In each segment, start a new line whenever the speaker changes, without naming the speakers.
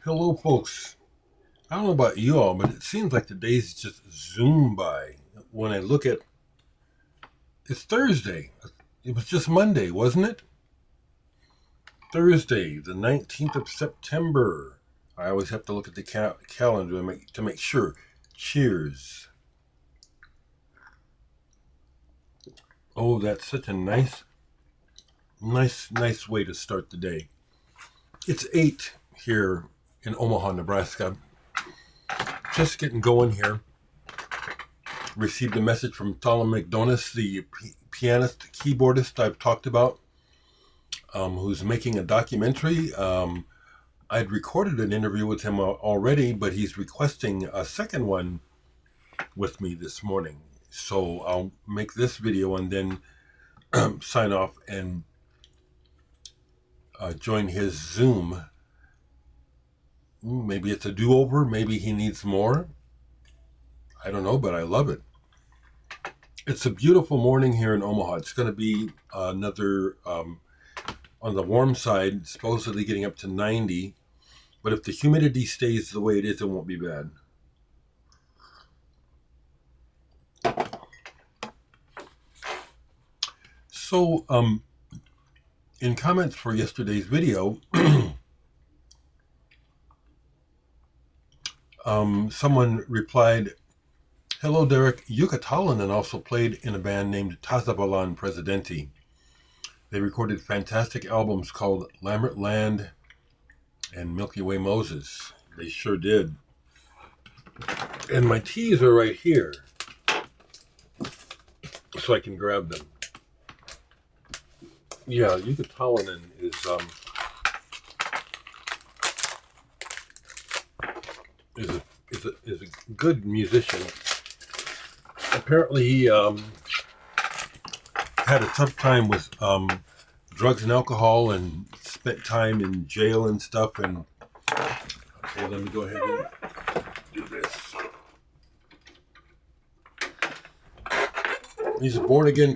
Hello, folks. I don't know about you all, but it seems like the days just zoom by. When I look at it's Thursday. It was just Monday, wasn't it? Thursday, the 19th of September. I always have to look at the calendar to make sure. Cheers. Oh, that's such a nice way to start the day. It's 8 here in Omaha, Nebraska. Just getting going here. Received a message from Tom McDonis, the pianist, keyboardist I've talked about, who's making a documentary. I'd recorded an interview with him already, but he's requesting a second one with me this morning. So I'll make this video and then sign off and join his Zoom. Maybe it's a do-over. Maybe he needs more. I don't know, but I love it. It's a beautiful morning here in Omaha. It's going to be another, on the warm side, supposedly getting up to 90. But if the humidity stays the way it is, it won't be bad. So, in comments for yesterday's video, someone replied, "Hello, Dereck. Jukka Tolonen also played in a band named Tasanvalan Presidentti. They recorded fantastic albums called Lambert Land and Milky Way Moses." They sure did. And my teas are right here, so I can grab them. Yeah, Jukka Tolonen is a good musician. Apparently, he had a tough time with drugs and alcohol, and spent time in jail and stuff. And okay, let me go ahead and do this. He's a born-again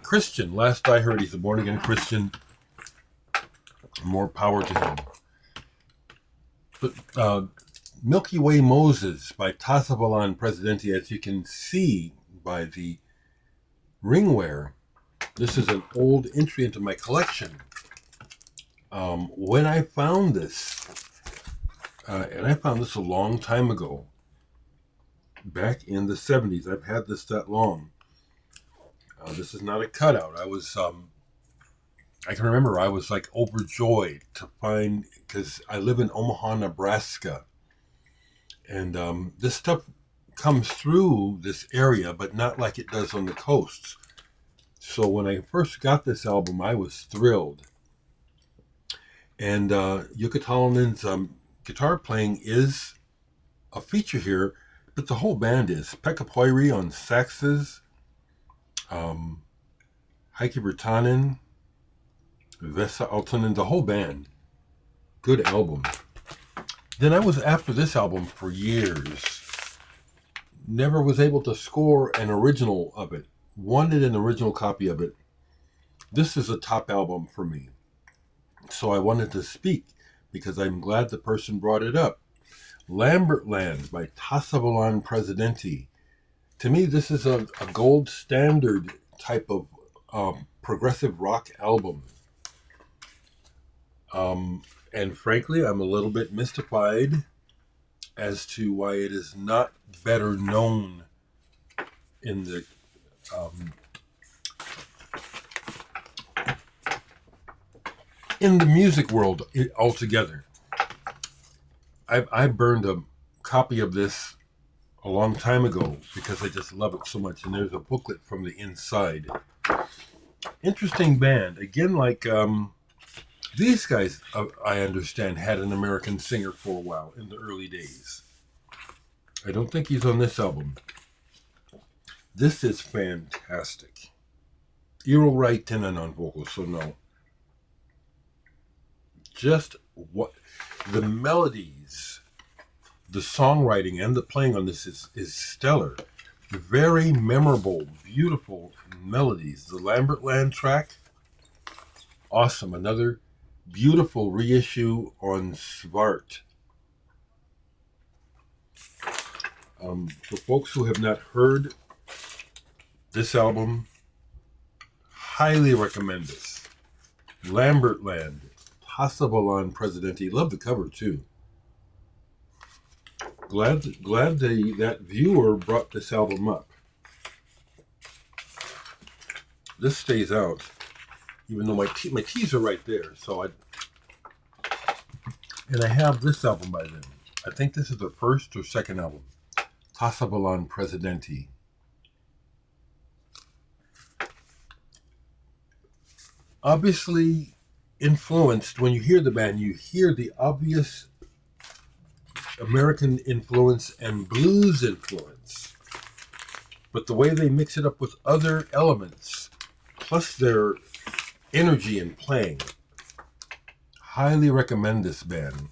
Christian. Last I heard, he's a born-again Christian. More power to him. But Milky Way Moses by Tasanvalan Presidentti, as you can see by the ringware, this is an old entry into my collection. When I found this, and I found this a long time ago, back in the 70s, I've had this that long. This is not a cutout. I can remember I was like overjoyed to find, because I live in Omaha, Nebraska, and this stuff comes through this area, but not like it does on the coasts. So when I first got this album, I was thrilled. And Jukka Tolonen's guitar playing is a feature here, but the whole band is. Pekka Poiri on saxes, Heikki Virtanen, Vesa Aaltonen, the whole band. Good album. Then I was after this album for years. Never was able to score an original of it. Wanted an original copy of it. This is a top album for me. So I wanted to speak because I'm glad the person brought it up. Lambert Land by Tasanvalan Presidentti. To me, this is a gold standard type of progressive rock album. And frankly, I'm a little bit mystified as to why it is not better known in the music world altogether. I burned a copy of this a long time ago because I just love it so much, and there's a booklet from the inside. Interesting band. Again, like these guys, I understand, had an American singer for a while in the early days. I don't think he's on this album. This is fantastic. Eero Raitinen on vocals, so no. Just what the melodies, the songwriting, and the playing on this is stellar. Very memorable, beautiful melodies. The Lambert Land track, awesome. Another beautiful reissue on Svart. For folks who have not heard this album, highly recommend this. Lambert Land, Tasanvalan Presidentti. Love the cover too. Glad that viewer brought this album up. This stays out, even though my teas are right there. And I have this album by them. I think this is the first or second album. Tasanvalan Presidentti. Obviously influenced, when you hear the band, you hear the obvious American influence and blues influence. But the way they mix it up with other elements, plus their energy in playing, highly recommend this band.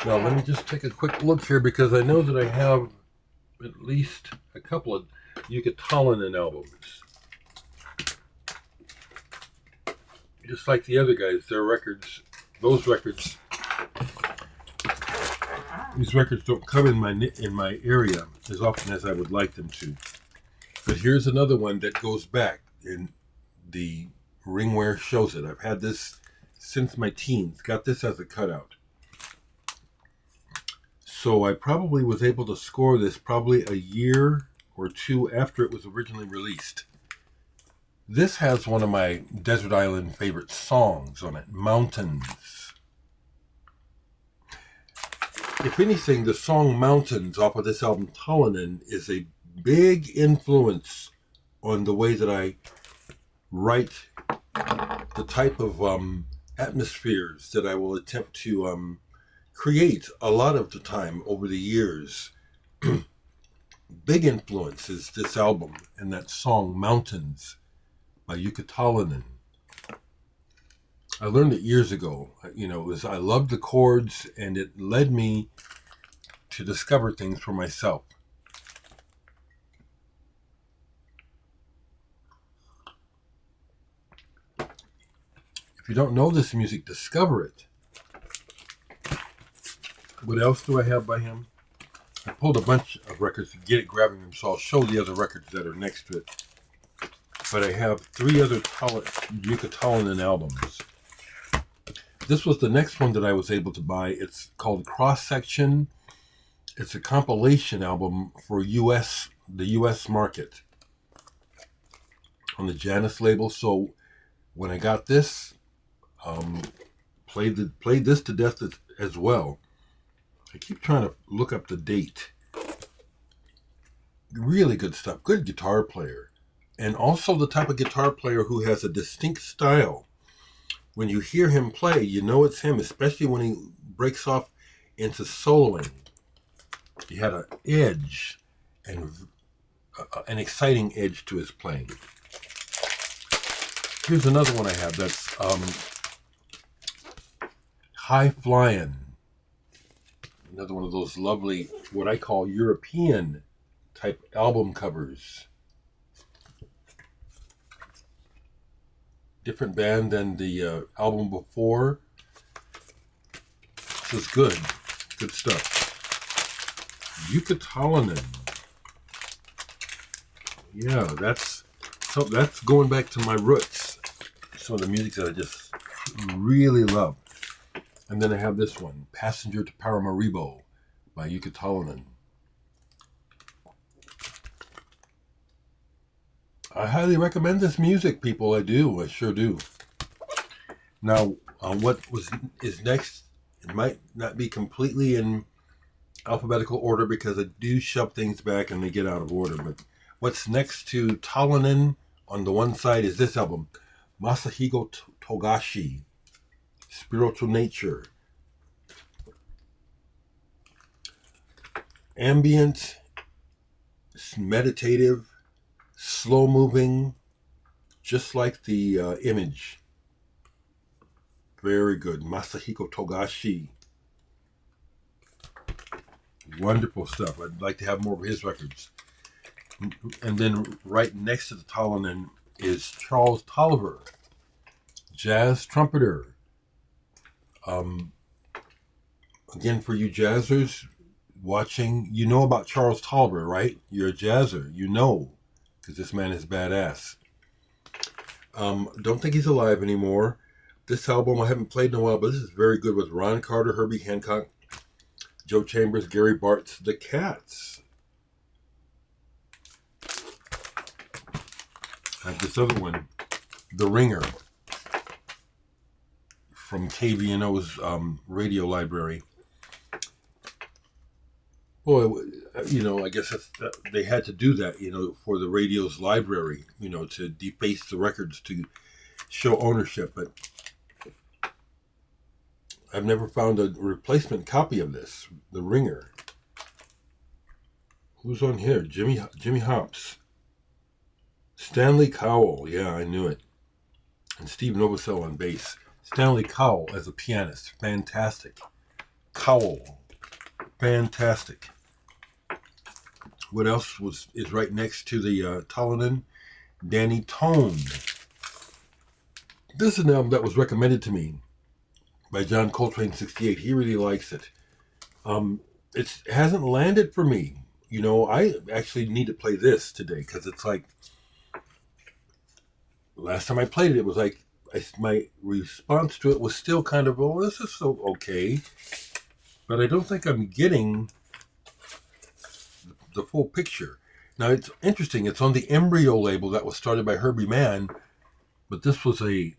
Now, let me just take a quick look here, because I know that I have at least a couple of Jukka Tolonen albums. Just like the other guys, their records, these records don't come in my area as often as I would like them to. But here's another one that goes back, and the ringwear shows it. I've had this since my teens. Got this as a cutout. So I probably was able to score this probably a year or two after it was originally released. This has one of my Desert Island favorite songs on it, Mountains. If anything, the song Mountains off of this album, Tolonen, is a big influence on the way that I write, the type of atmospheres that I will attempt to create a lot of the time over the years. Big influence is this album and that song Mountains by Jukka Tolonen. I learned it years ago. I loved the chords, and it led me to discover things for myself. If you don't know this music, discover it. What else do I have by him? I pulled a bunch of records to get it grabbing them, so I'll show the other records that are next to it. But I have 3 other Jukka Tolonen albums. This was the next one that I was able to buy. It's called Cross Section. It's a compilation album for the U.S. market on the Janus label. So when I got this, played this to death as well. I keep trying to look up the date. Really good stuff. Good guitar player. And also the type of guitar player who has a distinct style. When you hear him play, you know it's him, especially when he breaks off into soloing. He had an edge, and an exciting edge to his playing. Here's another one I have that's High Flying. Another one of those lovely, what I call European type album covers. Different band than the album before. This is good stuff. Jukka Tolonen. Yeah, that's going back to my roots. Some of the music that I just really love. And then I have this one, Passenger to Paramaribo by Jukka Tolonen. I highly recommend this music, people. I do. I sure do. Now, what is next? It might not be completely in alphabetical order because I do shove things back and they get out of order. But what's next to Tolonen on the one side is this album, Masahiko Togashi, Spiritual Nature. Ambient, meditative, slow moving, just like the image. Very good. Masahiko Togashi. Wonderful stuff. I'd like to have more of his records. And then right next to the Tolonen is Charles Tolliver, jazz trumpeter. Again, for you jazzers, watching, you know about Charles Tolliver, right? You're a jazzer, you know, because this man is badass. Don't think he's alive anymore. This album I haven't played in a while, but this is very good with Ron Carter, Herbie Hancock, Joe Chambers, Gary Bartz, The Cats. I have this other one, The Ringer, from KVNO's radio library. Well, I guess they had to do that, for the radio's library, to deface the records to show ownership. But I've never found a replacement copy of this, The Ringer. Who's on here? Jimmy Hops. Stanley Cowell. Yeah, I knew it. And Steve Novosel on bass. Stanley Cowell as a pianist. Fantastic. Cowell. Fantastic. What else is right next to the Tolonen? Danny Tone. This is an album that was recommended to me by John Coltrane 68. He really likes it. It hasn't landed for me. I actually need to play this today because it's like last time I played it, it was like my response to it was still kind of, oh, this is so okay. But I don't think I'm getting the full picture. Now, it's interesting. It's on the Embryo label that was started by Herbie Mann, but this was a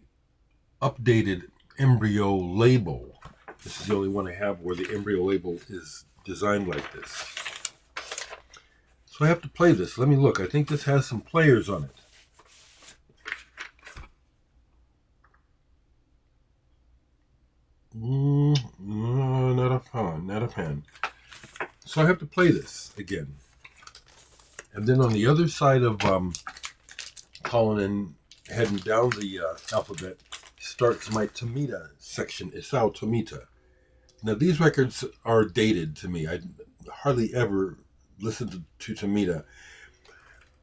updated Embryo label. This is the only one I have where the Embryo label is designed like this. So I have to play this. Let me look. I think this has some players on it. No, not a fan. So I have to play this again. And then on the other side of Tolonen, heading down the alphabet, starts my Tomita section, Isao Tomita. Now, these records are dated to me. I hardly ever listened to Tomita.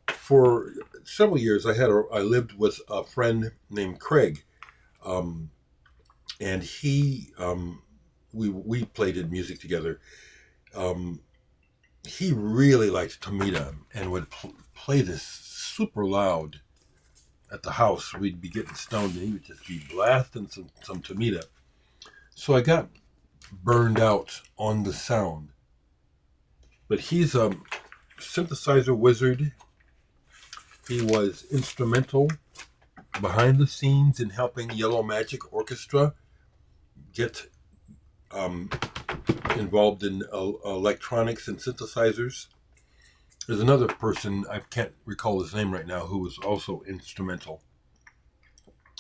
For several years, I lived with a friend named Craig, and he we played music together. He really liked Tomita and would play this super loud at the house. We'd be getting stoned and he would just be blasting some Tomita. So I got burned out on the sound. But he's a synthesizer wizard. He was instrumental behind the scenes in helping Yellow Magic Orchestra get involved in electronics and synthesizers. There's another person, I can't recall his name right now, who was also instrumental.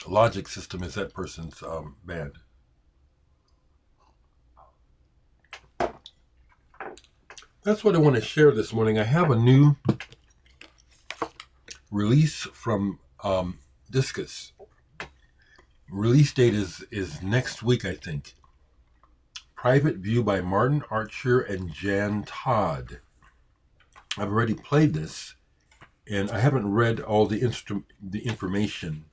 Logic System is that person's band. That's what I want to share this morning. I have a new release from Discus. Release date is next week, I think. Private View by Martin Archer and Jan Todd. I've already played this, and I haven't read all the information,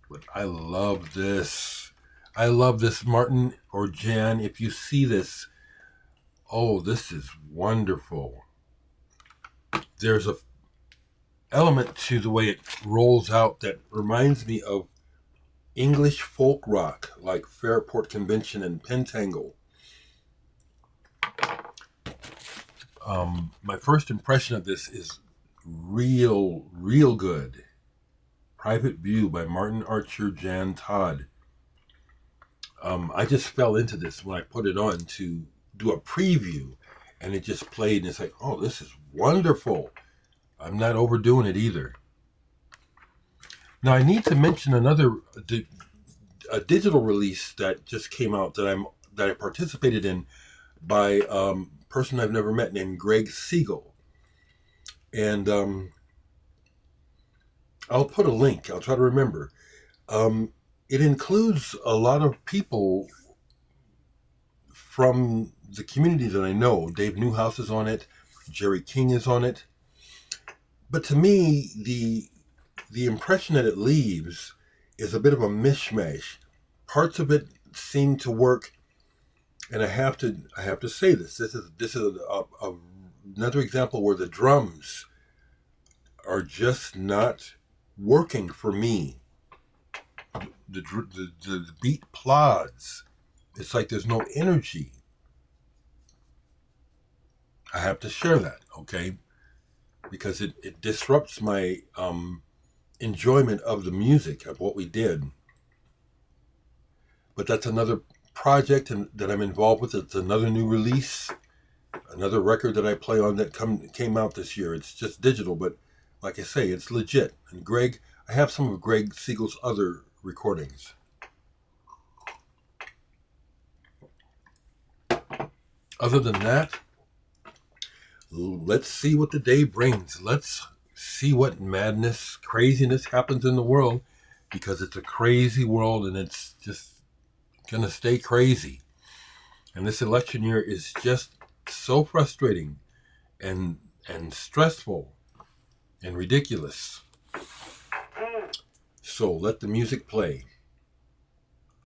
but I love this. I love this, Martin or Jan. If you see this, oh, this is wonderful. There's a element to the way it rolls out that reminds me of English folk rock, like Fairport Convention and Pentangle. My first impression of this is real good. Private View by Martin Archer, Jan Todd. I just fell into this when I put it on to do a preview, and it just played, and it's like, oh, this is wonderful. I'm not overdoing it either. Now, I need to mention another a digital release that just came out that I participated in by a person I've never met named Greg Siegel. And I'll put a link. I'll try to remember. It includes a lot of people from the community that I know. Dave Newhouse is on it. Jerry King is on it. But to me, the impression that it leaves is a bit of a mishmash. Parts of it seem to work And I have to say this. This is another example where the drums are just not working for me. The beat plods. It's like there's no energy. I have to share that, okay? Because it disrupts my enjoyment of the music, of what we did. But that's another project that I'm involved with. It's another new release, another record that I play on that came out this year. It's just digital, but like I say, it's legit. And I have some of Greg Siegel's other recordings. Other than that, let's see what the day brings. Let's see what madness, craziness happens in the world, because it's a crazy world and it's just going to stay crazy. And this election year is just so frustrating and stressful and ridiculous. So let the music play.